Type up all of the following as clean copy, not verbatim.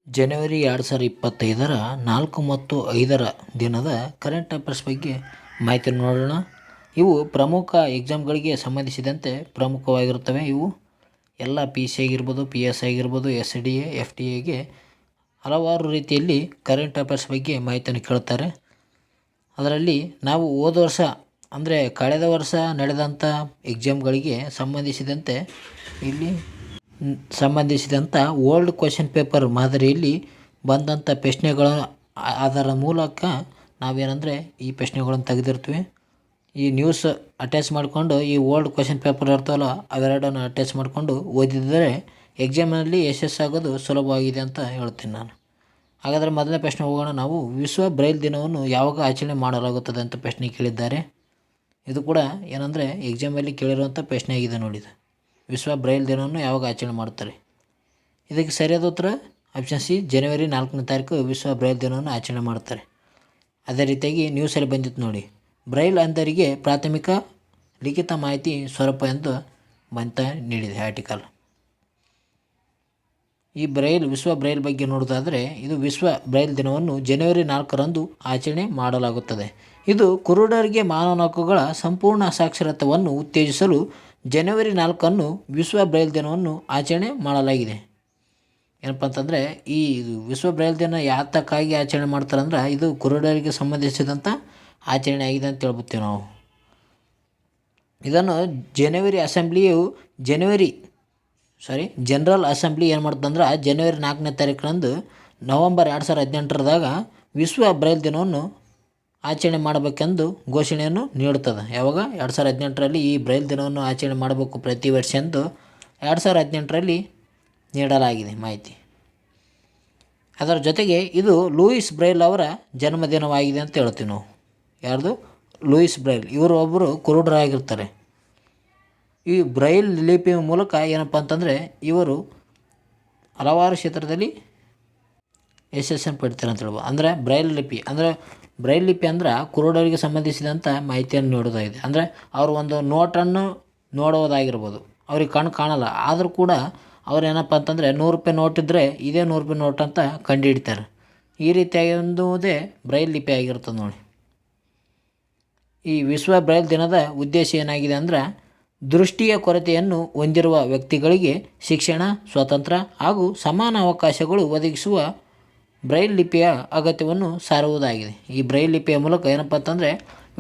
ಜನವರಿ 2025ರ 4 ಮತ್ತು 5ರ ದಿನದ current affairs ಬಗ್ಗೆ ಮಾಹಿತಿ ನೋಡೋಣ. ಇವು ಪ್ರಮುಖ ಎಕ್ಸಾಮ್ಗಳಿಗೆ ಸಂಬಂಧಿಸಿದಂತೆ ಪ್ರಮುಖವಾಗಿರುತ್ತವೆ. ಇವು ಎಲ್ಲ PC ಆಗಿರ್ಬೋದು, PS ಆಗಿರ್ಬೋದು, SDA, FDAಗೆ ಹಲವಾರು ರೀತಿಯಲ್ಲಿ ಕರೆಂಟ್ ಅಫೇರ್ಸ್ ಬಗ್ಗೆ ಮಾಹಿತಿಯನ್ನು ಕೇಳ್ತಾರೆ. ಅದರಲ್ಲಿ ನಾವು ಹೋದ ವರ್ಷ ಅಂದರೆ ಕಳೆದ ವರ್ಷ ನಡೆದಂಥ ಎಕ್ಸಾಮ್ಗಳಿಗೆ ಸಂಬಂಧಿಸಿದಂಥ ಓಲ್ಡ್ ಕ್ವೆಶ್ಚನ್ ಪೇಪರ್ ಮಾದರಿಯಲ್ಲಿ ಬಂದಂಥ ಪ್ರಶ್ನೆಗಳ ಅದರ ಮೂಲಕ ನಾವೇನಂದರೆ ಈ ಪ್ರಶ್ನೆಗಳನ್ನು ತೆಗೆದಿರ್ತೀವಿ. ಈ ನ್ಯೂಸ್ ಅಟ್ಯಾಚ್ ಮಾಡಿಕೊಂಡು ಈ ಓಲ್ಡ್ ಕ್ವೆಶ್ಚನ್ ಪೇಪರ್ ಇರ್ತಾವಲ್ಲ ಅವೆರಡನ್ನು ಅಟ್ಯಾಚ್ ಮಾಡಿಕೊಂಡು ಓದಿದರೆ ಎಕ್ಸಾಮಿನಲ್ಲಿ ಯಶಸ್ಸಾಗೋದು ಸುಲಭವಾಗಿದೆ ಅಂತ ಹೇಳ್ತೀನಿ ನಾನು. ಹಾಗಾದರೆ ಮೊದಲನೇ ಪ್ರಶ್ನೆ ಹೋಗೋಣ. ನಾವು ವಿಶ್ವ ಬ್ರೈಲ್ ದಿನವನ್ನು ಯಾವಾಗ ಆಚರಣೆ ಮಾಡಲಾಗುತ್ತದೆ ಅಂತ ಪ್ರಶ್ನೆ ಕೇಳಿದ್ದಾರೆ. ಇದು ಕೂಡ ಏನಂದರೆ ಎಕ್ಸಾಮಲ್ಲಿ ಕೇಳಿರುವಂಥ ಪ್ರಶ್ನೆ ಆಗಿದೆ ನೋಡಿದ. ವಿಶ್ವ ಬ್ರೈಲ್ ದಿನವನ್ನು ಯಾವಾಗ ಆಚರಣೆ ಮಾಡ್ತಾರೆ? ಇದಕ್ಕೆ ಸರಿಯಾದ ಉತ್ತರ ಆಪ್ಷನ್ ಸಿ, ಜನವರಿ 4ನೇ ತಾರೀಕು ವಿಶ್ವ ಬ್ರೈಲ್ ದಿನವನ್ನು ಆಚರಣೆ ಮಾಡ್ತಾರೆ. ಅದೇ ರೀತಿಯಾಗಿ ನ್ಯೂಸಲ್ಲಿ ಬಂದಿತ್ತು ನೋಡಿ, ಬ್ರೈಲ್ ಅಂಧರಿಗೆ ಪ್ರಾಥಮಿಕ ಲಿಖಿತ ಮಾಹಿತಿ ಸ್ವರೂಪ ಎಂದು ನೀಡಿದೆ ಆರ್ಟಿಕಲ್. ಈ ವಿಶ್ವ ಬ್ರೈಲ್ ಬಗ್ಗೆ ನೋಡೋದಾದರೆ ಇದು ವಿಶ್ವ ಬ್ರೈಲ್ ದಿನವನ್ನು ಜನವರಿ 4ರಂದು ಆಚರಣೆ ಮಾಡಲಾಗುತ್ತದೆ. ಇದು ಕುರುಡರಿಗೆ ಮಾನವ ಹಕ್ಕುಗಳ ಸಂಪೂರ್ಣ ಸಾಕ್ಷರತೆಯನ್ನು ಉತ್ತೇಜಿಸಲು ಜನವರಿ 4ಅನ್ನು ವಿಶ್ವ ಬ್ರೈಲ್ ದಿನವನ್ನು ಆಚರಣೆ ಮಾಡಲಾಗಿದೆ. ಏನಪ್ಪ ಅಂತಂದರೆ ಈ ವಿಶ್ವ ಬ್ರೈಲ್ ದಿನ ಯಾತಕ್ಕಾಗಿ ಆಚರಣೆ ಮಾಡ್ತಾರಂದ್ರೆ ಇದು ಕುರುಡರಿಗೆ ಸಂಬಂಧಿಸಿದಂಥ ಆಚರಣೆ ಆಗಿದೆ ಅಂತ ಹೇಳ್ಬಿಡ್ತೀವಿ ನಾವು. ಇದನ್ನು ಜನರಲ್ ಅಸೆಂಬ್ಲಿ ಏನು ಮಾಡ್ತಂದ್ರೆ ಜನವರಿ 4ನೇ ತಾರೀಕಿನಂದು ನವಂಬರ್ 2018 ವಿಶ್ವ ಬ್ರೈಲ್ ದಿನವನ್ನು ಆಚರಣೆ ಮಾಡಬೇಕೆಂದು ಘೋಷಣೆಯನ್ನು ನೀಡುತ್ತದೆ. ಯಾವಾಗ? 2018ರಲ್ಲಿ ಈ ಬ್ರೈಲ್ ದಿನವನ್ನು ಆಚರಣೆ ಮಾಡಬೇಕು ಪ್ರತಿ ವರ್ಷ ಎಂದು 2018ರಲ್ಲಿ ನೀಡಲಾಗಿದೆ ಮಾಹಿತಿ. ಅದರ ಜೊತೆಗೆ ಇದು ಲೂಯಿಸ್ ಬ್ರೈಲ್ ಅವರ ಜನ್ಮದಿನವಾಗಿದೆ ಅಂತ ಹೇಳ್ತೀವಿ ನಾವು. ಯಾರ್ದು? Louis Braille. ಇವರು ಒಬ್ಬರು ಕುರುಡರಾಗಿರ್ತಾರೆ. ಈ ಬ್ರೈಲ್ ಲಿಪಿಯ ಮೂಲಕ ಏನಪ್ಪ ಅಂತಂದರೆ ಇವರು ಹಲವಾರು ಕ್ಷೇತ್ರದಲ್ಲಿ ಯಶಸ್ಸನ್ನು ಪಡಿತಾರೆ ಅಂತ ಹೇಳ್ಬೋದು. ಅಂದರೆ ಬ್ರೈಲ್ ಲಿಪಿ ಅಂದ್ರೆ ಕುರುಡರಿಗೆ ಸಂಬಂಧಿಸಿದಂಥ ಮಾಹಿತಿಯನ್ನು ನೀಡೋದಾಗಿದೆ. ಅಂದರೆ ಅವರು ಒಂದು ನೋಟನ್ನು ನೋಡೋದಾಗಿರ್ಬೋದು, ಅವ್ರಿಗೆ ಕಣ್ಣು ಕಾಣಲ್ಲ, ಆದರೂ ಕೂಡ ಅವ್ರು ಏನಪ್ಪ ಅಂತಂದರೆ 100 ರೂಪಾಯಿ ನೋಟ್ ಇದ್ದರೆ ಇದೇ 100 ರೂಪಾಯಿ ನೋಟ್ ಅಂತ ಕಂಡುಹಿಡಿತಾರೆ. ಈ ರೀತಿಯಾಗಿ ಒಂದೇ ಬ್ರೈಲ್ ಲಿಪಿ ಆಗಿರ್ತದೆ ನೋಡಿ. ಈ ವಿಶ್ವ ಬ್ರೈಲ್ ದಿನದ ಉದ್ದೇಶ ಏನಾಗಿದೆ ಅಂದ್ರೆ ದೃಷ್ಟಿಯ ಕೊರತೆಯನ್ನು ಹೊಂದಿರುವ ವ್ಯಕ್ತಿಗಳಿಗೆ ಶಿಕ್ಷಣ, ಸ್ವಾತಂತ್ರ್ಯ ಹಾಗೂ ಸಮಾನ ಅವಕಾಶಗಳು ಒದಗಿಸುವ ಬ್ರೈಲ್ ಲಿಪಿಯ ಅಗತ್ಯವನ್ನು ಸಾರುವುದಾಗಿದೆ. ಈ ಬ್ರೈಲ್ ಲಿಪಿಯ ಮೂಲಕ ಏನಪ್ಪ ಅಂತಂದರೆ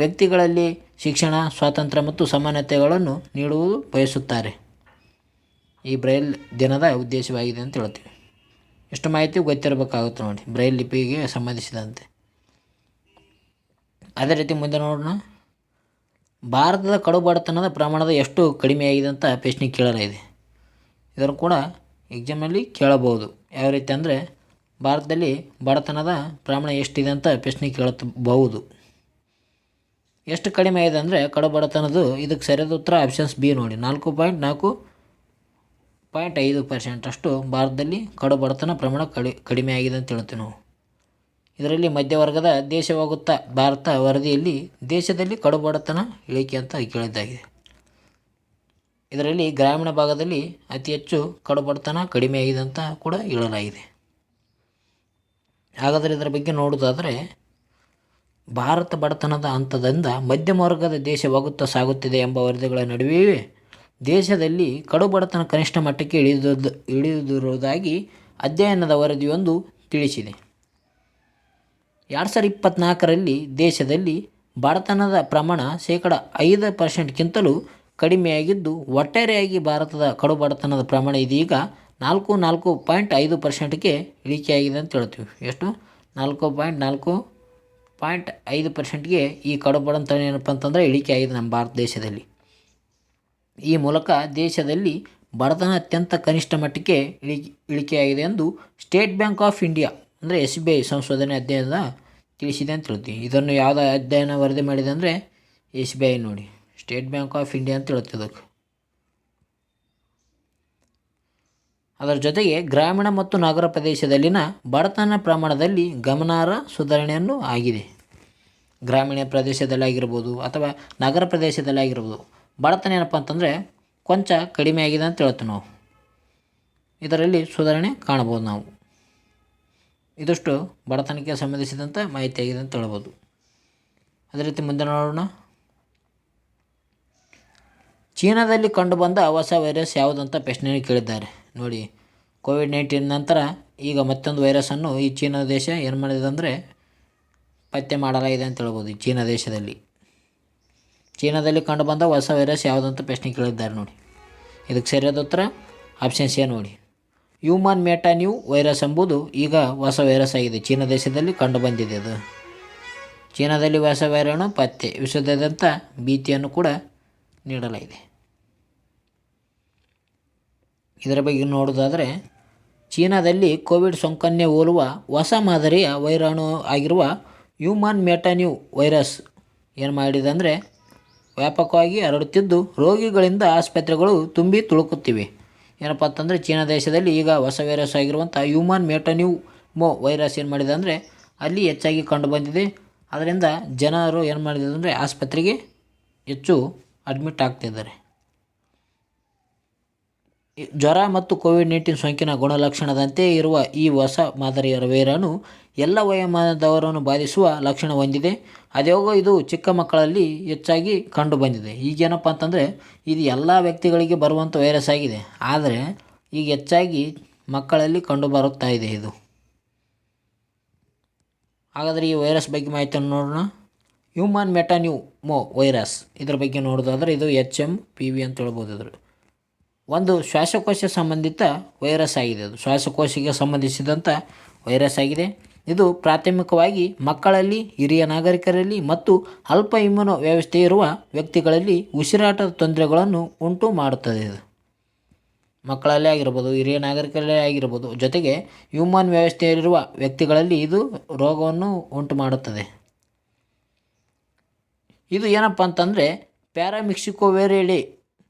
ವ್ಯಕ್ತಿಗಳಲ್ಲಿ ಶಿಕ್ಷಣ, ಸ್ವಾತಂತ್ರ್ಯ ಮತ್ತು ಸಮಾನತೆಗಳನ್ನು ನೀಡುವುದು ಬಯಸುತ್ತಾರೆ. ಈ ಬ್ರೈಲ್ ದಿನದ ಉದ್ದೇಶವಾಗಿದೆ ಅಂತ ಹೇಳ್ತೀವಿ. ಎಷ್ಟು ಮಾಹಿತಿ ಗೊತ್ತಿರಬೇಕಾಗುತ್ತೆ ನೋಡಿ ಬ್ರೈಲ್ ಲಿಪಿಗೆ ಸಂಬಂಧಿಸಿದಂತೆ. ಅದೇ ರೀತಿ ಮುಂದೆ ನೋಡೋಣ. ಭಾರತದ ಕಡುಬಡತನದ ಪ್ರಮಾಣದ ಎಷ್ಟು ಕಡಿಮೆಯಾಗಿದೆ ಅಂತ ಪ್ರಶ್ನೆ ಕೇಳಲಾಗಿದೆ. ಇದನ್ನು ಕೂಡ ಎಕ್ಸಾಮಲ್ಲಿ ಕೇಳಬಹುದು. ಯಾವ ರೀತಿ ಅಂದರೆ ಭಾರತದಲ್ಲಿ ಬಡತನದ ಪ್ರಮಾಣ ಎಷ್ಟಿದೆ ಅಂತ ಪ್ರಶ್ನೆ ಕೇಳಬಹುದು. ಎಷ್ಟು ಕಡಿಮೆ ಆಗಿದೆ ಅಂದರೆ ಕಡುಬಡತನದ್ದು ಇದಕ್ಕೆ ಸರಿಯಾದ ಉತ್ತರ ಆಪ್ಷನ್ಸ್ ಬಿ ನೋಡಿ. 4.5% ಅಷ್ಟು ಭಾರತದಲ್ಲಿ ಕಡುಬಡತನ ಪ್ರಮಾಣ ಕಡಿಮೆ ಆಗಿದೆ ಅಂತ ಹೇಳ್ತೀವಿ ನಾವು. ಇದರಲ್ಲಿ ಮಧ್ಯವರ್ಗದ ದೇಶವಾಗುತ್ತಾ ಭಾರತ ವರದಿಯಲ್ಲಿ ದೇಶದಲ್ಲಿ ಕಡುಬಡತನ ಇಳಿಕೆ ಅಂತ ಕೇಳಿದ್ದಾಗಿದೆ. ಇದರಲ್ಲಿ ಗ್ರಾಮೀಣ ಭಾಗದಲ್ಲಿ ಅತಿ ಹೆಚ್ಚು ಕಡುಬಡತನ ಕಡಿಮೆ ಆಗಿದೆ ಅಂತ ಕೂಡ ಹೇಳಲಾಗಿದೆ. ಹಾಗಾದರೆ ಇದರ ಬಗ್ಗೆ ನೋಡೋದಾದರೆ ಭಾರತ ಬಡತನದ ಹಂತದಿಂದ ಮಧ್ಯಮ ವರ್ಗದ ದೇಶವಾಗುತ್ತಾ ಸಾಗುತ್ತಿದೆ ಎಂಬ ವರದಿಗಳ ನಡುವೆಯೇ ದೇಶದಲ್ಲಿ ಕಡುಬಡತನ ಕನಿಷ್ಠ ಮಟ್ಟಕ್ಕೆ ಇಳಿದಿರುವುದಾಗಿ ಅಧ್ಯಯನದ ವರದಿಯೊಂದು ತಿಳಿಸಿದೆ. 2024ರಲ್ಲಿ ದೇಶದಲ್ಲಿ ಬಡತನದ ಪ್ರಮಾಣ 5%ಕ್ಕಿಂತಲೂ ಕಡಿಮೆಯಾಗಿದ್ದು ಒಟ್ಟಾರೆಯಾಗಿ ಭಾರತದ ಕಡುಬಡತನದ ಪ್ರಮಾಣ ಇದೀಗ 4.5%ಕ್ಕೆ ಇಳಿಕೆಯಾಗಿದೆ ಅಂತ ಹೇಳ್ತೀವಿ. ಎಷ್ಟು? 4.5%ಗೆ ಈ ಕಡುಬಡತನ ಏನಪ್ಪ ಅಂತಂದರೆ ಇಳಿಕೆಯಾಗಿದೆ ನಮ್ಮ ಭಾರತ ದೇಶದಲ್ಲಿ. ಈ ಮೂಲಕ ದೇಶದಲ್ಲಿ ಬಡತನ ಅತ್ಯಂತ ಕನಿಷ್ಠ ಮಟ್ಟಕ್ಕೆ ಇಳಿಕೆಯಾಗಿದೆ ಎಂದು ಸ್ಟೇಟ್ ಬ್ಯಾಂಕ್ ಆಫ್ ಇಂಡಿಯಾ ಅಂದರೆ SBI ಸಂಶೋಧನೆ ಅಧ್ಯಯನ ತಿಳಿಸಿದೆ ಅಂತ ಹೇಳ್ತೀವಿ. ಇದನ್ನು ಯಾವುದೋ ಅಧ್ಯಯನ ವರದಿ ಮಾಡಿದೆ ಅಂದರೆ SBI ನೋಡಿ, ಸ್ಟೇಟ್ ಬ್ಯಾಂಕ್ ಆಫ್ ಇಂಡಿಯಾ ಅಂತ ಹೇಳ್ತಿದ್ದಕ್ಕೆ. ಅದರ ಜೊತೆಗೆ ಗ್ರಾಮೀಣ ಮತ್ತು ನಗರ ಪ್ರದೇಶದಲ್ಲಿನ ಬಡತನ ಪ್ರಮಾಣದಲ್ಲಿ ಗಮನಾರ್ಹ ಸುಧಾರಣೆಯನ್ನು ಆಗಿದೆ. ಗ್ರಾಮೀಣ ಪ್ರದೇಶದಲ್ಲಿ ಆಗಿರ್ಬೋದು ಅಥವಾ ನಗರ ಪ್ರದೇಶದಲ್ಲಿ ಆಗಿರ್ಬೋದು ಬಡತನ ಏನಪ್ಪ ಅಂತಂದರೆ ಕೊಂಚ ಕಡಿಮೆ ಆಗಿದೆ ಅಂತ ಹೇಳ್ತೀವಿ ನಾವು. ಇದರಲ್ಲಿ ಸುಧಾರಣೆ ಕಾಣ್ಬೋದು ನಾವು. ಇದಿಷ್ಟು ಬಡತನಕ್ಕೆ ಸಂಬಂಧಿಸಿದಂಥ ಮಾಹಿತಿಯಾಗಿದೆ ಅಂತ ಹೇಳ್ಬೋದು. ಅದೇ ರೀತಿ ಮುಂದೆ ನೋಡೋಣ. ಚೀನಾದಲ್ಲಿ ಕಂಡುಬಂದ ಹೊಸ ವೈರಸ್ ಯಾವುದಂತ ಪ್ರಶ್ನೆಯನ್ನು ಕೇಳಿದ್ದಾರೆ. ನೋಡಿ, ಕೋವಿಡ್-19 ನಂತರ ಈಗ ಮತ್ತೊಂದು ವೈರಸನ್ನು ಈ ಚೀನಾ ದೇಶ ಏನು ಮಾಡಿದೆ ಅಂದರೆ ಪತ್ತೆ ಮಾಡಲಾಗಿದೆ ಅಂತ ಹೇಳ್ಬೋದು. ಈ ಚೀನಾದಲ್ಲಿ ಕಂಡುಬಂದ ಹೊಸ ವೈರಸ್ ಯಾವುದಂತ ಪ್ರಶ್ನೆ ಕೇಳಿದ್ದಾರೆ. ನೋಡಿ, ಇದಕ್ಕೆ ಸರಿಯಾದ ಉತ್ತರ ಆಪ್ಷನ್ ಸಿ ನೋಡಿ, ಹ್ಯೂಮನ್ ಮೆಟಾನ್ಯೂ ವೈರಸ್ ಎಂಬುದು ಈಗ ಹೊಸ ವೈರಸ್ ಆಗಿದೆ. ಚೀನಾ ದೇಶದಲ್ಲಿ ಕಂಡುಬಂದಿದೆ. ಅದು ಚೀನಾದಲ್ಲಿ ಹೊಸ ವೈರಾಣು ಪತ್ತೆ, ವಿಶ್ವದಾದ್ಯಂತ ಭೀತಿಯನ್ನು ಕೂಡ ನೀಡಲಾಗಿದೆ. ಇದರ ಬಗ್ಗೆ ನೋಡೋದಾದರೆ, ಚೀನಾದಲ್ಲಿ ಕೋವಿಡ್ ಸೋಂಕನ್ನೇ ಹೋಲುವ ಹೊಸ ಮಾದರಿಯ ವೈರಾಣು ಆಗಿರುವ ಹ್ಯೂಮನ್ ಮೆಟಾನ್ಯೂ ವೈರಸ್ ಏನು ಮಾಡಿದೆ ಅಂದರೆ ವ್ಯಾಪಕವಾಗಿ ಹರಡುತ್ತಿದ್ದು ರೋಗಿಗಳಿಂದ ಆಸ್ಪತ್ರೆಗಳು ತುಂಬಿ ತುಳುಕುತ್ತಿವೆ. ಏನಪ್ಪ ಅಂತಂದರೆ ಚೀನಾ ದೇಶದಲ್ಲಿ ಈಗ ಹೊಸ ವೈರಸ್ ಆಗಿರುವಂಥ ಹ್ಯೂಮನ್ ಮೆಟಾನ್ಯೂಮೋ ವೈರಸ್ ಏನು ಮಾಡಿದೆ ಅಂದರೆ ಅಲ್ಲಿ ಹೆಚ್ಚಾಗಿ ಕಂಡುಬಂದಿದೆ. ಅದರಿಂದ ಜನರು ಏನು ಮಾಡಿದ್ದಾರೆ ಅಂದರೆ ಆಸ್ಪತ್ರೆಗೆ ಹೆಚ್ಚು ಅಡ್ಮಿಟ್ ಆಗ್ತಿದ್ದಾರೆ. ಜ್ವರ ಮತ್ತು ಕೋವಿಡ್-19 ಸೋಂಕಿನ ಗುಣಲಕ್ಷಣದಂತೆ ಇರುವ ಈ ಹೊಸ ಮಾದರಿಯ ವೈರಾಣು ಎಲ್ಲ ವಯೋಮಾನದವರನ್ನು ಬಾಧಿಸುವ ಲಕ್ಷಣ ಹೊಂದಿದೆ. ಅದ್ಯಾವಾಗ ಇದು ಚಿಕ್ಕ ಮಕ್ಕಳಲ್ಲಿ ಹೆಚ್ಚಾಗಿ ಕಂಡುಬಂದಿದೆ. ಈಗೇನಪ್ಪ ಅಂತಂದರೆ ಇದು ಎಲ್ಲ ವ್ಯಕ್ತಿಗಳಿಗೆ ಬರುವಂಥ ವೈರಸ್ ಆಗಿದೆ, ಆದರೆ ಈಗ ಹೆಚ್ಚಾಗಿ ಮಕ್ಕಳಲ್ಲಿ ಕಂಡುಬರುತ್ತಾ ಇದೆ ಇದು. ಹಾಗಾದರೆ ಈ ವೈರಸ್ ಬಗ್ಗೆ ಮಾಹಿತಿಯನ್ನು ನೋಡೋಣ. ಹ್ಯೂಮನ್ ಮೆಟಾನ್ಯೂಮೋ ವೈರಸ್ ಇದರ ಬಗ್ಗೆ ನೋಡೋದಾದರೆ ಇದು HMPV ಅಂತ ಹೇಳ್ಬೋದು. ಒಂದು ಶ್ವಾಸಕೋಶ ಸಂಬಂಧಿತ ವೈರಸ್ ಆಗಿದೆ. ಅದು ಶ್ವಾಸಕೋಶಕ್ಕೆ ಸಂಬಂಧಿಸಿದಂಥ ವೈರಸ್ ಆಗಿದೆ. ಇದು ಪ್ರಾಥಮಿಕವಾಗಿ ಮಕ್ಕಳಲ್ಲಿ, ಹಿರಿಯ ನಾಗರಿಕರಲ್ಲಿ ಮತ್ತು ಅಲ್ಪ ಇಮ್ಯುನೋ ವ್ಯವಸ್ಥೆ ಇರುವ ವ್ಯಕ್ತಿಗಳಲ್ಲಿ ಉಸಿರಾಟದ ತೊಂದರೆಗಳನ್ನು ಉಂಟು ಮಾಡುತ್ತದೆ. ಇದು ಮಕ್ಕಳಲ್ಲೇ ಆಗಿರ್ಬೋದು, ಹಿರಿಯ ನಾಗರಿಕರಲ್ಲೇ ಆಗಿರ್ಬೋದು, ಜೊತೆಗೆ ಹ್ಯೂಮನ್ ವ್ಯವಸ್ಥೆಯಲ್ಲಿರುವ ವ್ಯಕ್ತಿಗಳಲ್ಲಿ ಇದು ರೋಗವನ್ನು ಉಂಟು ಮಾಡುತ್ತದೆ. ಇದು ಏನಪ್ಪ ಅಂತಂದರೆ ಪ್ಯಾರಾಮಿಕ್ಸಿಕೋವಿರಿಡೆ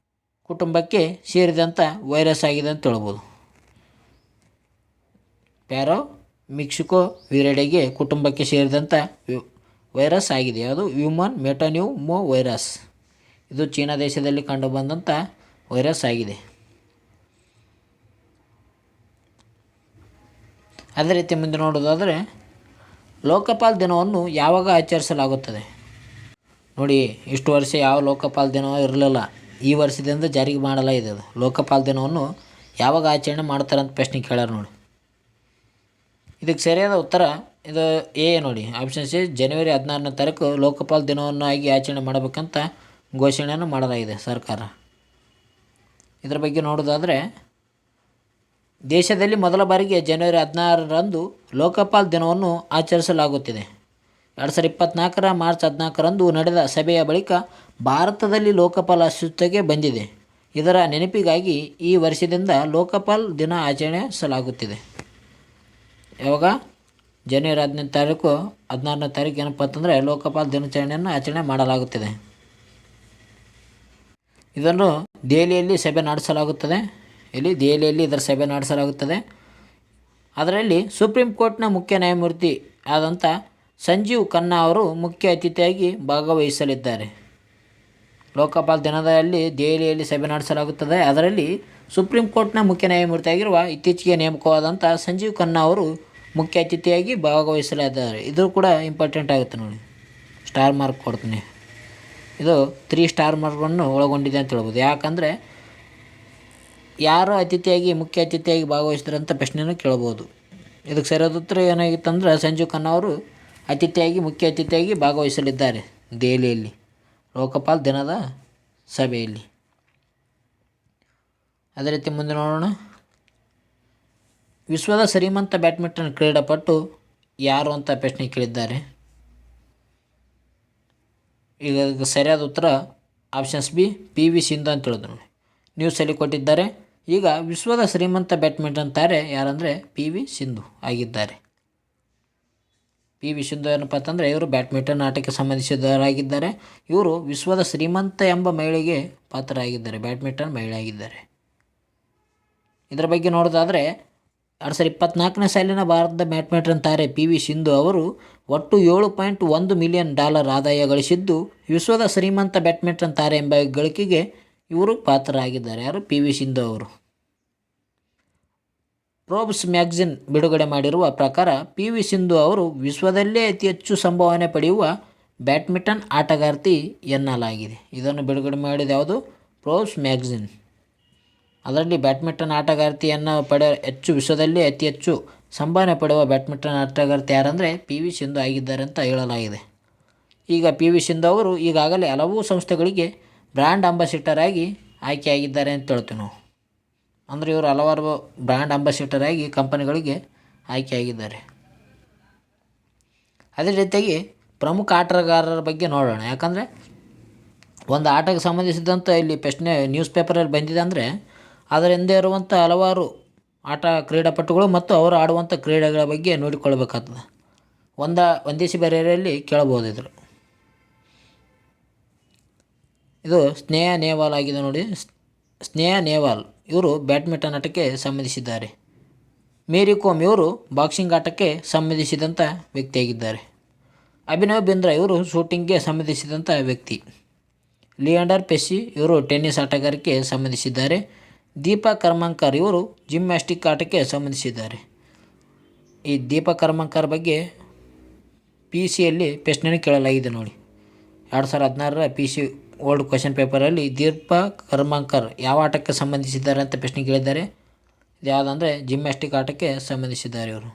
ಕುಟುಂಬಕ್ಕೆ ಸೇರಿದಂಥ ವೈರಸ್ ಆಗಿದೆ ಅಂತ ಹೇಳ್ಬೋದು. ಪ್ಯಾರಾಮಿಕ್ಸಿಕೋವಿರಿಡೆಗೆ ಕುಟುಂಬಕ್ಕೆ ಸೇರಿದಂಥ ವೈರಸ್ ಆಗಿದೆ. ಅದು ಹ್ಯೂಮನ್ ಮೆಟಾನ್ಯೂಮೋ ವೈರಸ್. ಇದು ಚೀನಾ ದೇಶದಲ್ಲಿ ಕಂಡುಬಂದಂಥ ವೈರಸ್ ಆಗಿದೆ. ಅದೇ ರೀತಿ ಮುಂದೆ ನೋಡೋದಾದರೆ, ಲೋಕಪಾಲ್ ದಿನವನ್ನು ಯಾವಾಗ ಆಚರಿಸಲಾಗುತ್ತದೆ? ನೋಡಿ, ಇಷ್ಟು ವರ್ಷ ಯಾವ ಲೋಕಪಾಲ್ ದಿನ ಇರಲಿಲ್ಲ. ಈ ವರ್ಷದಿಂದ ಜಾರಿಗೆ ಮಾಡಲಾಗಿದೆ. ಅದು ಲೋಕಪಾಲ್ ದಿನವನ್ನು ಯಾವಾಗ ಆಚರಣೆ ಮಾಡ್ತಾರೆ ಅಂತ ಪ್ರಶ್ನೆ ಕೇಳ್ಯಾರ. ನೋಡಿ, ಇದಕ್ಕೆ ಸರಿಯಾದ ಉತ್ತರ ಇದು ಎ ನೋಡಿ, ಆಪ್ಷನ್ ಸಿ, ಜನವರಿ 16ನೇ ತಾರೀಕು ಲೋಕಪಾಲ್ ದಿನವನ್ನು ಆಗಿ ಆಚರಣೆ ಮಾಡಬೇಕಂತ ಘೋಷಣೆಯನ್ನು ಮಾಡಲಾಗಿದೆ ಸರ್ಕಾರ. ಇದರ ಬಗ್ಗೆ ನೋಡೋದಾದರೆ, ದೇಶದಲ್ಲಿ ಮೊದಲ ಬಾರಿಗೆ ಜನವರಿ 16ರಂದು ಲೋಕಪಾಲ್ ದಿನವನ್ನು ಆಚರಿಸಲಾಗುತ್ತಿದೆ. 2024 ಮಾರ್ಚ್ 14ರಂದು ನಡೆದ ಸಭೆಯ ಬಳಿಕ ಭಾರತದಲ್ಲಿ ಲೋಕಪಾಲ್ ಅಸ್ತಿತ್ವಕ್ಕೆ ಬಂದಿದೆ. ಇದರ ನೆನಪಿಗಾಗಿ ಈ ವರ್ಷದಿಂದ ಲೋಕಪಾಲ್ ದಿನ ಆಚರಿಸಲಾಗುತ್ತಿದೆ. ಯಾವಾಗ? ಜನವರಿ 16ನೇ ತಾರೀಕು ಏನಪ್ಪ ಅಂತಂದರೆ ಲೋಕಪಾಲ್ ದಿನಾಚರಣೆಯನ್ನು ಆಚರಣೆ ಮಾಡಲಾಗುತ್ತಿದೆ. ಇದನ್ನು ದೆಹಲಿಯಲ್ಲಿ ಸಭೆ ನಡೆಸಲಾಗುತ್ತದೆ. ದೆಹಲಿಯಲ್ಲಿ ಇದರ ಸಭೆ ನಡೆಸಲಾಗುತ್ತದೆ. ಅದರಲ್ಲಿ ಸುಪ್ರೀಂ ಕೋರ್ಟ್ನ ಮುಖ್ಯ ನ್ಯಾಯಮೂರ್ತಿ ಆದಂಥ ಸಂಜೀವ್ ಖನ್ನಾ ಅವರು ಮುಖ್ಯ ಅತಿಥಿಯಾಗಿ ಭಾಗವಹಿಸಲಿದ್ದಾರೆ. ಲೋಕಪಾಲ್ ದಿನದಲ್ಲಿ ದೆಹಲಿಯಲ್ಲಿ ಸಭೆ ನಡೆಸಲಾಗುತ್ತದೆ. ಅದರಲ್ಲಿ ಸುಪ್ರೀಂ ಕೋರ್ಟ್ನ ಮುಖ್ಯ ನ್ಯಾಯಮೂರ್ತಿಯಾಗಿರುವ ಇತ್ತೀಚೆಗೆ ನೇಮಕವಾದಂಥ ಸಂಜೀವ್ ಖನ್ನಾ ಅವರು ಮುಖ್ಯ ಅತಿಥಿಯಾಗಿ ಭಾಗವಹಿಸಲಿದ್ದಾರೆ. ಇದು ಕೂಡ ಇಂಪಾರ್ಟೆಂಟ್ ಆಗುತ್ತೆ ನೋಡಿ. ಸ್ಟಾರ್ ಮಾರ್ಕ್ ಕೊಡ್ತೀನಿ. ಇದು 3 ಸ್ಟಾರ್ ಮಾರ್ಕನ್ನು ಒಳಗೊಂಡಿದೆ ಅಂತ ಹೇಳ್ಬೋದು. ಯಾಕಂದರೆ ಯಾರು ಮುಖ್ಯ ಅತಿಥಿಯಾಗಿ ಭಾಗವಹಿಸಿದ್ರು ಅಂತ ಪ್ರಶ್ನೆಯನ್ನು ಕೇಳ್ಬೋದು. ಇದಕ್ಕೆ ಸರಿಯಾದ ಉತ್ತರ ಏನಾಗಿತ್ತಂದ್ರೆ ಸಂಜೀವ್ ಖನ್ನಾ ಅವರು ಮುಖ್ಯ ಅತಿಥಿಯಾಗಿ ಭಾಗವಹಿಸಲಿದ್ದಾರೆ ದೆಹಲಿಯಲ್ಲಿ ಲೋಕಪಾಲ್ ದಿನದ ಸಭೆಯಲ್ಲಿ. ಅದೇ ರೀತಿ ಮುಂದೆ ನೋಡೋಣ. ವಿಶ್ವದ ಶ್ರೀಮಂತ ಬ್ಯಾಡ್ಮಿಂಟನ್ ಕ್ರೀಡಾಪಟು ಯಾರು ಅಂತ ಪ್ರಶ್ನೆ ಕೇಳಿದ್ದಾರೆ. ಈಗ ಸರಿಯಾದ ಉತ್ತರ ಆಪ್ಷನ್ಸ್ ಬಿ, PV ಸಿಂಧು ಅಂತ ಹೇಳಿದ್ರು ನೋಡಿ. ನ್ಯೂಸಲ್ಲಿ ಕೊಟ್ಟಿದ್ದಾರೆ. ಈಗ ವಿಶ್ವದ ಶ್ರೀಮಂತ ಬ್ಯಾಡ್ಮಿಂಟನ್ ತಾರೆ ಯಾರಂದರೆ PV ಸಿಂಧು ಆಗಿದ್ದಾರೆ. PV ಸಿಂಧು ಏನಪ್ಪ ಅಂತಂದರೆ ಇವರು ಬ್ಯಾಡ್ಮಿಂಟನ್ ಆಟಕ್ಕೆ ಸಂಬಂಧಿಸಿದವರಾಗಿದ್ದಾರೆ. ಇವರು ವಿಶ್ವದ ಶ್ರೀಮಂತ ಎಂಬ ಮಹಿಳೆಗೆ ಪಾತ್ರರಾಗಿದ್ದಾರೆ. ಬ್ಯಾಡ್ಮಿಂಟನ್ ಮಹಿಳೆ ಆಗಿದ್ದಾರೆ. ಇದರ ಬಗ್ಗೆ ನೋಡೋದಾದರೆ 2024ನೇ ಸಾಲಿನ ಭಾರತದ ಬ್ಯಾಡ್ಮಿಂಟನ್ ತಾರೆ PV ಸಿಂಧು ಅವರು ಒಟ್ಟು $7.1 ಮಿಲಿಯನ್ ಆದಾಯ ಗಳಿಸಿದ್ದು ವಿಶ್ವದ ಶ್ರೀಮಂತ ಬ್ಯಾಡ್ಮಿಂಟನ್ ತಾರೆ ಎಂಬ ಗಳಿಕೆಗೆ ಇವರು ಪಾತ್ರರಾಗಿದ್ದಾರೆ. ಯಾರು? PV ಸಿಂಧು ಅವರು. ಪ್ರೋಬ್ಸ್ ಮ್ಯಾಗಝಿನ್ ಬಿಡುಗಡೆ ಮಾಡಿರುವ ಪ್ರಕಾರ ಪಿ ವಿ ಸಿಂಧು ಅವರು ವಿಶ್ವದಲ್ಲೇ ಅತಿ ಹೆಚ್ಚು ಸಂಭಾವನೆ ಪಡೆಯುವ ಬ್ಯಾಡ್ಮಿಂಟನ್ ಆಟಗಾರ್ತಿ ಎನ್ನಲಾಗಿದೆ. ಇದನ್ನು ಬಿಡುಗಡೆ ಮಾಡಿದ ಯಾವುದು? Probes magazine. ಅದರಲ್ಲಿ ಬ್ಯಾಡ್ಮಿಂಟನ್ ಆಟಗಾರ್ತಿಯನ್ನು ವಿಶ್ವದಲ್ಲಿ ಅತಿ ಹೆಚ್ಚು ಸಂಭಾವನೆ ಪಡೆಯುವ ಬ್ಯಾಡ್ಮಿಂಟನ್ ಆಟಗಾರ್ತಿ ಯಾರಂದರೆ ಪಿ ವಿ ಸಿಂಧು ಆಗಿದ್ದಾರೆ ಅಂತ ಹೇಳಲಾಗಿದೆ. ಈಗ ಪಿ ವಿ ಸಿಂಧು ಅವರು ಈಗಾಗಲೇ ಹಲವು ಸಂಸ್ಥೆಗಳಿಗೆ ಬ್ರ್ಯಾಂಡ್ ಅಂಬಾಸಿಡರ್ ಆಗಿ ಆಯ್ಕೆಯಾಗಿದ್ದಾರೆ ಅಂತ ಹೇಳ್ತೀವಿ ನಾವು. ಅಂದರೆ ಇವರು ಹಲವಾರು ಬ್ರ್ಯಾಂಡ್ ಅಂಬಾಸಿಡರ್ ಆಗಿ ಕಂಪನಿಗಳಿಗೆ ಆಯ್ಕೆಯಾಗಿದ್ದಾರೆ. ಅದೇ ರೀತಿಯಾಗಿ ಪ್ರಮುಖ ಆಟಗಾರರ ಬಗ್ಗೆ ನೋಡೋಣ. ಯಾಕಂದರೆ ಒಂದು ಆಟಕ್ಕೆ ಸಂಬಂಧಿಸಿದಂಥ ಇಲ್ಲಿ ಪ್ರಶ್ನೆ ನ್ಯೂಸ್ ಪೇಪರಲ್ಲಿ ಬಂದಿದೆ ಅಂದರೆ ಅದರ ಹಿಂದೆ ಇರುವಂಥ ಹಲವಾರು ಕ್ರೀಡಾಪಟುಗಳು ಮತ್ತು ಅವರು ಆಡುವಂಥ ಕ್ರೀಡೆಗಳ ಬಗ್ಗೆ ನೋಡಿಕೊಳ್ಬೇಕಾಗ್ತದೆ. ಒಂದಿಸಿ ಬರೆಯಲ್ಲಿ ಕೇಳಬಹುದು. ಇದು ಸ್ನೇಹಾ ನೆಹ್ವಾಲ್ ಆಗಿದೆ ನೋಡಿ. ಸ್ನೇಹಾ ನೆಹ್ವಾಲ್ ಇವರು ಬ್ಯಾಡ್ಮಿಂಟನ್ ಆಟಕ್ಕೆ ಸಂಬಂಧಿಸಿದ್ದಾರೆ. ಮೇರಿ ಕೋಮ್ ಇವರು ಬಾಕ್ಸಿಂಗ್ ಆಟಕ್ಕೆ ಸಂಬಂಧಿಸಿದಂಥ ವ್ಯಕ್ತಿಯಾಗಿದ್ದಾರೆ. ಅಭಿನವ್ ಬಿಂದ್ರಾ ಇವರು ಶೂಟಿಂಗ್ಗೆ ಸಂಬಂಧಿಸಿದಂಥ ವ್ಯಕ್ತಿ. ಲಿಯಾಂಡರ್ ಪೆಸ್ಸಿ ಇವರು ಟೆನ್ನಿಸ್ ಆಟಗಾರಕ್ಕೆ ಸಂಬಂಧಿಸಿದ್ದಾರೆ. ದೀಪಾ ಕರ್ಮಾಂಕರ್ ಇವರು ಜಿಮ್ನಾಸ್ಟಿಕ್ ಆಟಕ್ಕೆ ಸಂಬಂಧಿಸಿದ್ದಾರೆ. ಈ ದೀಪಾ ಕರ್ಮಾಂಕರ್ ಬಗ್ಗೆ ಪಿ ಸಿಯಲ್ಲಿ ಪ್ರಶ್ನೆಯನ್ನು ಕೇಳಲಾಗಿದೆ ನೋಡಿ. 2016 ಪಿ ಸಿ ಓಲ್ಡ್ ಕ್ವೆಶ್ಚನ್ ಪೇಪರಲ್ಲಿ ದೀಪಾ ಕರ್ಮಾಂಕರ್ ಯಾವ ಆಟಕ್ಕೆ ಸಂಬಂಧಿಸಿದ್ದಾರೆ ಅಂತ ಪ್ರಶ್ನೆ ಕೇಳಿದ್ದಾರೆ. ಇದು ಯಾವುದಂದರೆ ಜಿಮ್ನಾಸ್ಟಿಕ್ ಆಟಕ್ಕೆ ಸಂಬಂಧಿಸಿದ್ದಾರೆ ಇವರು.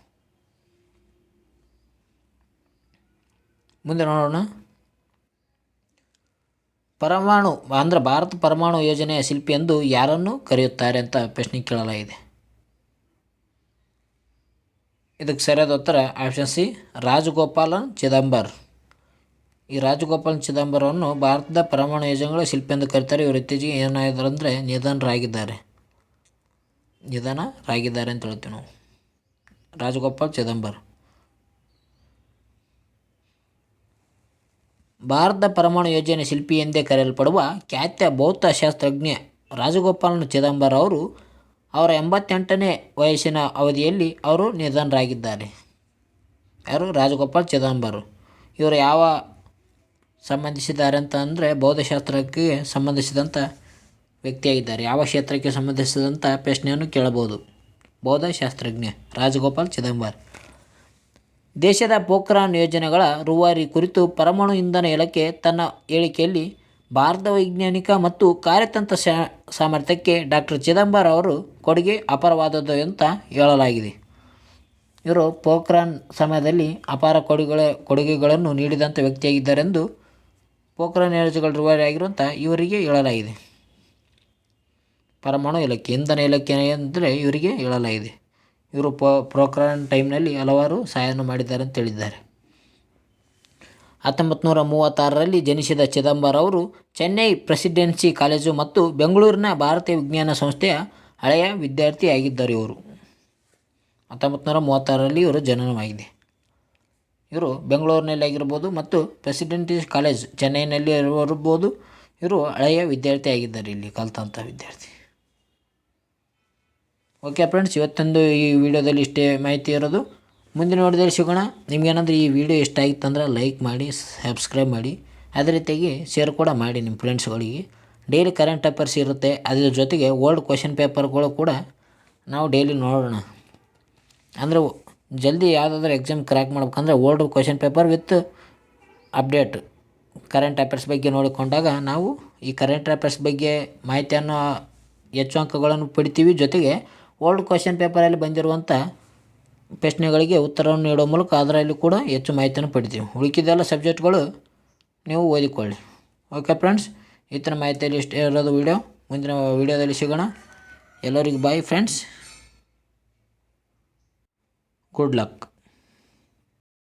ಮುಂದೆ ನೋಡೋಣ. ಭಾರತ ಪರಮಾಣು ಯೋಜನೆಯ ಶಿಲ್ಪಿ ಎಂದು ಯಾರನ್ನು ಕರೆಯುತ್ತಾರೆ ಅಂತ ಪ್ರಶ್ನೆ ಕೇಳಲಾಗಿದೆ. ಇದಕ್ಕೆ ಸರಿಯಾದ ಉತ್ತರ ಆಪ್ಷನ್ ಸಿ, ರಾಜಗೋಪಾಲನ್ ಚಿದಂಬರ್. ಈ ರಾಜಗೋಪಾಲನ್ ಚಿದಂಬರವನ್ನು ಭಾರತದ ಪರಮಾಣು ಯೋಜನೆಗಳ ಶಿಲ್ಪಿ ಎಂದು ಕರೀತಾರೆ. ಇವರು ಇತ್ತೀಚೆಗೆ ಏನಾಗಿದ್ದಾರೆ ಅಂದರೆ ನಿಧನರಾಗಿದ್ದಾರೆ ಅಂತ ಹೇಳ್ತೀವಿ ನಾವು. ರಾಜಗೋಪಾಲ್ ಚಿದಂಬರ್ ಭಾರತದ ಪರಮಾಣು ಯೋಜನೆ ಶಿಲ್ಪಿ ಎಂದೇ ಕರೆಯಲ್ಪಡುವ ಖ್ಯಾತ ಭೌತಶಾಸ್ತ್ರಜ್ಞ ರಾಜಗೋಪಾಲನ್ ಚಿದಂಬರ್ ಅವರು ಅವರ 88ನೇ ವಯಸ್ಸಿನ ಅವಧಿಯಲ್ಲಿ ಅವರು ನಿಧನರಾಗಿದ್ದಾರೆ. ಯಾರು? ರಾಜಗೋಪಾಲ್ ಚಿದಂಬರ್. ಇವರು ಯಾವ ಸಂಬಂಧಿಸಿದ್ದಾರೆ ಅಂತ ಅಂದರೆ ಭೌತಶಾಸ್ತ್ರಕ್ಕೆ ಸಂಬಂಧಿಸಿದಂಥ ವ್ಯಕ್ತಿಯಾಗಿದ್ದಾರೆ. ಯಾವ ಕ್ಷೇತ್ರಕ್ಕೆ ಸಂಬಂಧಿಸಿದಂಥ ಪ್ರಶ್ನೆಯನ್ನು ಕೇಳಬಹುದು. ಭೌತಶಾಸ್ತ್ರಜ್ಞ ರಾಜಗೋಪಾಲ್ ಚಿದಂಬರ್. ದೇಶದ ಪೋಖ್ರಾನ್ ಯೋಜನೆಗಳ ರೂವಾರಿ ಕುರಿತು ಪರಮಾಣು ಇಂಧನ ಇಲಾಖೆ ತನ್ನ ಹೇಳಿಕೆಯಲ್ಲಿ ಭಾರತದ ವೈಜ್ಞಾನಿಕ ಮತ್ತು ಕಾರ್ಯತಂತ್ರ ಸಾಮರ್ಥ್ಯಕ್ಕೆ ಡಾಕ್ಟರ್ ಚಿದಂಬರ್ ಅವರು ಕೊಡುಗೆ ಅಪಾರವಾದದ್ದು ಅಂತ ಹೇಳಲಾಗಿದೆ. ಇವರು ಪೋಖ್ರಾನ್ ಸಮಯದಲ್ಲಿ ಅಪಾರ ಕೊಡುಗೆಗಳನ್ನು ನೀಡಿದಂಥ ವ್ಯಕ್ತಿಯಾಗಿದ್ದಾರೆಂದು ಪೋಖ್ರಾನ್ ಯೋಜನೆಗಳ ರೂವಾರಿ ಆಗಿರುವಂಥ ಇವರಿಗೆ ಹೇಳಲಾಗಿದೆ. ಪರಮಾಣು ಇಲಾಖೆ, ಇಂಧನ ಇಲಾಖೆ ಅಂದರೆ ಇವರಿಗೆ ಹೇಳಲಾಗಿದೆ. ಇವರು ಪೋಖ್ರಾನ್ ಟೈಮ್ನಲ್ಲಿ ಹಲವಾರು ಸಹಾಯವನ್ನು ಮಾಡಿದ್ದಾರೆ ಅಂತ ಹೇಳಿದ್ದಾರೆ. 1936ರಲ್ಲಿ ಜನಿಸಿದ ಚಿದಂಬರ್ ಅವರು ಚೆನ್ನೈ ಪ್ರೆಸಿಡೆನ್ಸಿ ಕಾಲೇಜು ಮತ್ತು ಬೆಂಗಳೂರಿನ ಭಾರತೀಯ ವಿಜ್ಞಾನ ಸಂಸ್ಥೆಯ ಹಳೆಯ ವಿದ್ಯಾರ್ಥಿಯಾಗಿದ್ದರು. ಇವರು 1936ರಲ್ಲಿ ಇವರು ಜನನವಾಗಿದೆ. ಇವರು ಬೆಂಗಳೂರಿನಲ್ಲಿ ಆಗಿರ್ಬೋದು ಮತ್ತು ಪ್ರೆಸಿಡೆನ್ಸಿ ಕಾಲೇಜ್ ಚೆನ್ನೈನಲ್ಲಿ ಇರ್ಬೋದು. ಇವರು ಹಳೆಯ ವಿದ್ಯಾರ್ಥಿಯಾಗಿದ್ದಾರೆ, ಇಲ್ಲಿ ಕಲಿತಂಥ ವಿದ್ಯಾರ್ಥಿ. ಓಕೆ ಫ್ರೆಂಡ್ಸ್, ಇವತ್ತೊಂದು ಈ ವಿಡಿಯೋದಲ್ಲಿ ಇಷ್ಟೇ ಮಾಹಿತಿ ಇರೋದು. ಮುಂದಿನ ವಿಡಿಯೋದಲ್ಲಿ ಸಿಗೋಣ. ನಿಮಗೇನಾದರೂ ಈ ವಿಡಿಯೋ ಇಷ್ಟ ಆಗಿತ್ತಂದ್ರೆ ಲೈಕ್ ಮಾಡಿ, ಸಬ್ಸ್ಕ್ರೈಬ್ ಮಾಡಿ, ಅದೇ ರೀತಿಯಾಗಿ ಶೇರ್ ಕೂಡ ಮಾಡಿ ನಿಮ್ಮ ಫ್ರೆಂಡ್ಸ್ಗಳಿಗೆ. ಡೈಲಿ ಕರೆಂಟ್ ಅಫೇರ್ಸ್ ಇರುತ್ತೆ, ಅದ್ರ ಜೊತೆಗೆ ಓಲ್ಡ್ ಕ್ವೆಶ್ಚನ್ ಪೇಪರ್ಗಳು ಕೂಡ ನಾವು ಡೈಲಿ ನೋಡೋಣ. ಅಂದರೆ ಜಲ್ದಿ ಯಾವುದಾದ್ರೂ ಎಕ್ಸಾಮ್ ಕ್ರ್ಯಾಕ್ ಮಾಡ್ಬೇಕಂದ್ರೆ old question paper with update current affairs ಬಗ್ಗೆ ನೋಡಿಕೊಂಡಾಗ ನಾವು ಈ ಕರೆಂಟ್ ಅಫೇರ್ಸ್ ಬಗ್ಗೆ ಮಾಹಿತಿಯನ್ನು ಹೆಚ್ಚು ಅಂಕಗಳನ್ನು ಪಡಿತೀವಿ. ಜೊತೆಗೆ ಓಲ್ಡ್ ಕ್ವೆಶ್ಚನ್ ಪೇಪರಲ್ಲಿ ಬಂದಿರುವಂಥ ಪ್ರಶ್ನೆಗಳಿಗೆ ಉತ್ತರವನ್ನು ನೀಡೋ ಮೂಲಕ ಅದರಲ್ಲಿ ಕೂಡ ಹೆಚ್ಚು ಮಾಹಿತಿಯನ್ನು ಪಡಿತೀವಿ. ಉಳಿಕಿದೆಲ್ಲ ಸಬ್ಜೆಕ್ಟ್ಗಳು ನೀವು ಓದಿಕೊಳ್ಳಿ. ಓಕೆ ಫ್ರೆಂಡ್ಸ್, ಈ ಥರ ಮಾಹಿತಿಯಲ್ಲಿ ಇಷ್ಟೇ ಇರೋದು ವಿಡಿಯೋ. ಮುಂದಿನ ವಿಡಿಯೋದಲ್ಲಿ ಸಿಗೋಣ. ಎಲ್ಲರಿಗೂ ಬಾಯ್ ಫ್ರೆಂಡ್ಸ್, ಗುಡ್ ಲಕ್.